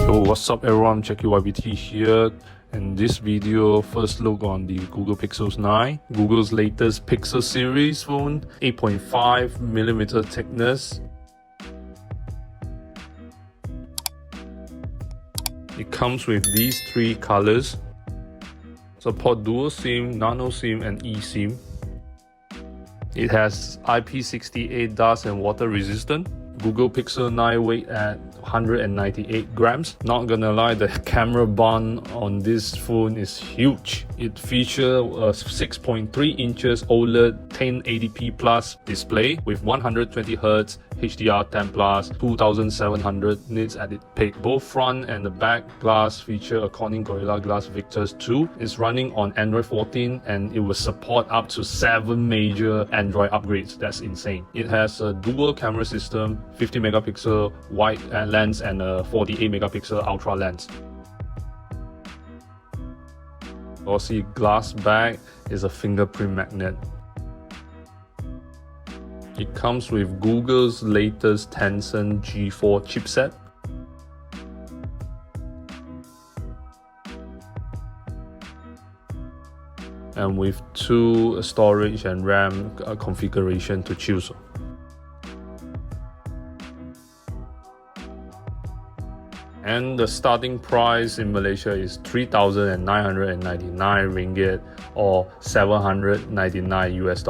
So what's up everyone, Jackie YBT here. In this video, first look on the Google Pixel 9, Google's latest Pixel series phone, 8.5mm thickness. It comes with these three colors. Support dual SIM, nano SIM and eSIM. It has IP68 dust and water resistant. Google Pixel 9 weight at 198 grams. Not gonna lie, the camera bump on this phone is huge. It features a 6.3 inches OLED 1080p plus display with 120Hz HDR10 plus 2700 nits at its peak. Both front and the back glass feature a Corning Gorilla Glass Victus 2. It's running on Android 14 and it will support up to 7 major Android upgrades. That's insane. It has a dual camera system, 50 megapixel wide lens and a 48 megapixel ultra lens. Glossy glass back is a fingerprint magnet. It comes with Google's latest Tensor G4 chipset. And with 2 storage and RAM configuration to choose. And the starting price in Malaysia is 3,999 ringgit or $799 US.